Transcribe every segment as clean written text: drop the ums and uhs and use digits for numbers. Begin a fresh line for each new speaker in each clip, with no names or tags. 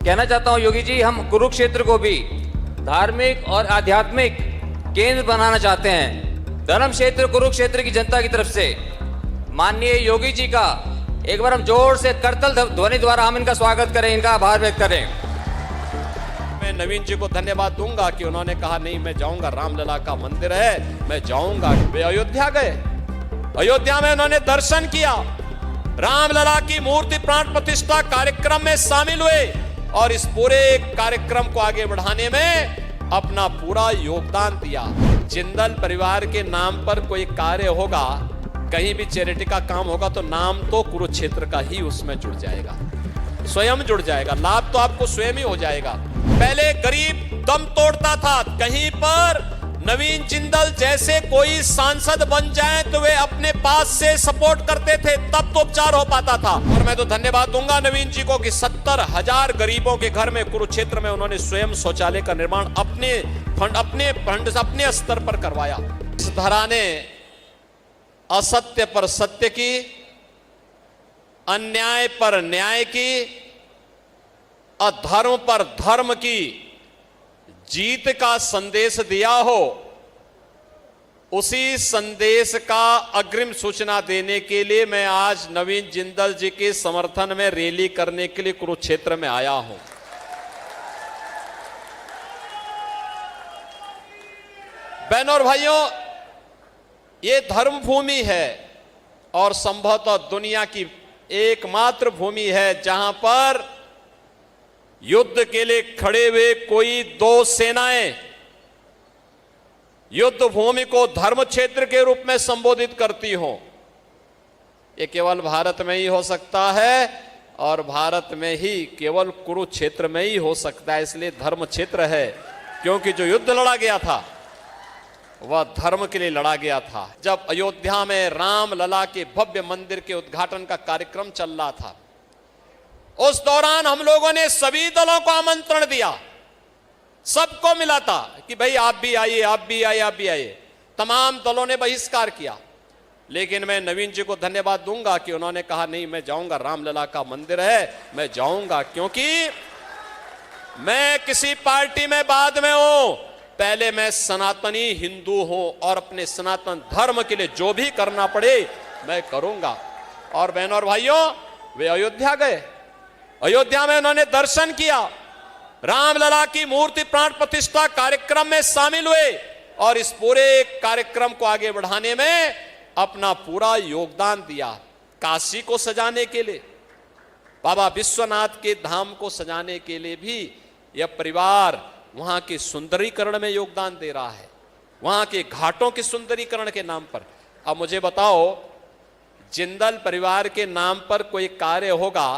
कहना चाहता हूं योगी जी, हम कुरुक्षेत्र को भी धार्मिक और आध्यात्मिक केंद्र बनाना चाहते हैं। धर्म क्षेत्र कुरुक्षेत्र की जनता की तरफ से माननीय योगी जी का एक बार हम जोर से करतल ध्वनि द्वारा हम इनका स्वागत करें, इनका आभार व्यक्त करें।
मैं नवीन जी को धन्यवाद दूंगा कि उन्होंने कहा नहीं मैं जाऊंगा, रामलला का मंदिर है मैं जाऊंगा। वे अयोध्या गए, अयोध्या में उन्होंने दर्शन किया, रामलला की मूर्ति प्राण प्रतिष्ठा कार्यक्रम में शामिल हुए और इस पूरे कार्यक्रम को आगे बढ़ाने में अपना पूरा योगदान दिया। जिंदल परिवार के नाम पर कोई कार्य होगा, कहीं भी चैरिटी का काम होगा तो नाम तो कुरुक्षेत्र का ही उसमें जुड़ जाएगा, स्वयं जुड़ जाएगा, लाभ तो आपको स्वयं ही हो जाएगा। पहले गरीब दम तोड़ता था, कहीं पर नवीन जिंदल जैसे कोई सांसद बन जाए तो वे अपने पास से सपोर्ट करते थे, तब तो उपचार हो पाता था। और मैं तो धन्यवाद दूंगा नवीन जी को कि 70,000 गरीबों के घर में कुरुक्षेत्र में उन्होंने स्वयं शौचालय का निर्माण अपने फंड से अपने स्तर पर करवाया। इस धरा ने असत्य पर सत्य की, अन्याय पर न्याय की, अधर्म पर धर्म की जीत का संदेश दिया हो, उसी संदेश का अग्रिम सूचना देने के लिए मैं आज नवीन जिंदल जी के समर्थन में रैली करने के लिए कुरुक्षेत्र में आया हूं। बहनों और भाइयों, ये धर्म भूमि है और संभवतः दुनिया की एकमात्र भूमि है जहां पर युद्ध के लिए खड़े हुए कोई दो सेनाएं युद्ध भूमि को धर्म क्षेत्र के रूप में संबोधित करती हो। ये केवल भारत में ही हो सकता है और भारत में ही केवल कुरुक्षेत्र में ही हो सकता है। इसलिए धर्म क्षेत्र है, क्योंकि जो युद्ध लड़ा गया था वह धर्म के लिए लड़ा गया था। जब अयोध्या में रामलला के भव्य मंदिर के उद्घाटन का कार्यक्रम चल रहा था, उस दौरान हम लोगों ने सभी दलों को आमंत्रण दिया, सबको मिला था कि भाई आप भी आइए, आप भी आइए, आप भी आइए। तमाम दलों ने बहिष्कार किया, लेकिन मैं नवीन जी को धन्यवाद दूंगा कि उन्होंने कहा नहीं मैं जाऊंगा, रामलला का मंदिर है मैं जाऊंगा। क्योंकि मैं किसी पार्टी में बाद में हूं, पहले मैं सनातनी हिंदू हूं और अपने सनातन धर्म के लिए जो भी करना पड़े मैं करूंगा। और बहनों और भाइयों, वे अयोध्या गए, अयोध्या में उन्होंने दर्शन किया, रामलला की मूर्ति प्राण प्रतिष्ठा कार्यक्रम में शामिल हुए और इस पूरे कार्यक्रम को आगे बढ़ाने में अपना पूरा योगदान दिया। काशी को सजाने के लिए, बाबा विश्वनाथ के धाम को सजाने के लिए भी यह परिवार वहां के सुंदरीकरण में योगदान दे रहा है, वहां के घाटों के सुंदरीकरण के नाम पर। अब मुझे बताओ, जिंदल परिवार के नाम पर कोई कार्य होगा,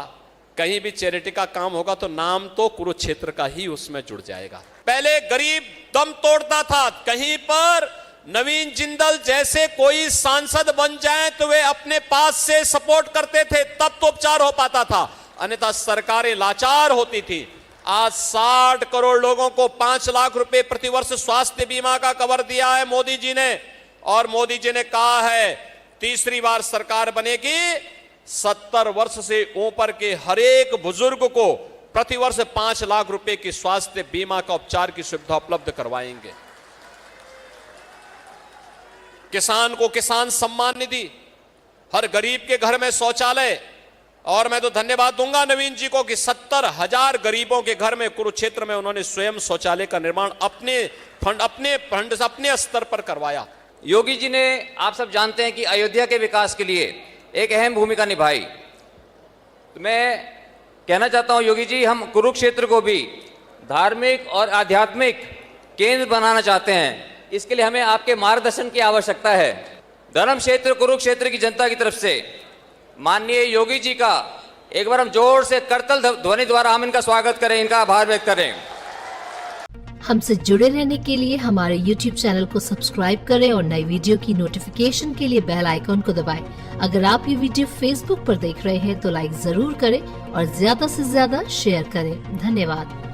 कहीं भी चैरिटी का काम होगा तो नाम तो कुरुक्षेत्र का ही उसमें जुड़ जाएगा। पहले गरीब दम तोड़ता था, कहीं पर नवीन जिंदल जैसे कोई सांसद बन जाए तो वे अपने पास से सपोर्ट करते थे, तब तो उपचार हो पाता था, अन्यथा सरकारें लाचार होती थी। आज 60 करोड़ लोगों को 5 लाख रुपए प्रतिवर्ष स्वास्थ्य बीमा का कवर दिया है मोदी जी ने, और मोदी जी ने कहा है तीसरी बार सरकार बनेगी 70 वर्ष से ऊपर के हर एक बुजुर्ग को प्रतिवर्ष 5 लाख रुपए की स्वास्थ्य बीमा का उपचार की सुविधा उपलब्ध करवाएंगे। किसान को किसान सम्मान निधि, हर गरीब के घर में शौचालय। और मैं तो धन्यवाद दूंगा नवीन जी को कि 70,000 गरीबों के घर में कुरुक्षेत्र में उन्होंने स्वयं शौचालय का निर्माण अपने फंड से अपने स्तर पर करवाया।
योगी जी ने, आप सब जानते हैं कि अयोध्या के विकास के लिए एक अहम भूमिका निभाई। तो मैं कहना चाहता हूं योगी जी, हम कुरुक्षेत्र को भी धार्मिक और आध्यात्मिक केंद्र बनाना चाहते हैं। इसके लिए हमें आपके मार्गदर्शन की आवश्यकता है। धर्म क्षेत्र कुरुक्षेत्र की जनता की तरफ से माननीय योगी जी का एक बार हम जोर से करतल ध्वनि द्वारा हम इनका स्वागत करें, इनका आभार व्यक्त करें।
हमसे जुड़े रहने के लिए हमारे YouTube चैनल को सब्सक्राइब करें और नई वीडियो की नोटिफिकेशन के लिए बेल आइकॉन को दबाएं। अगर आप ये वीडियो Facebook पर देख रहे हैं तो लाइक जरूर करें और ज्यादा से ज्यादा शेयर करें। धन्यवाद।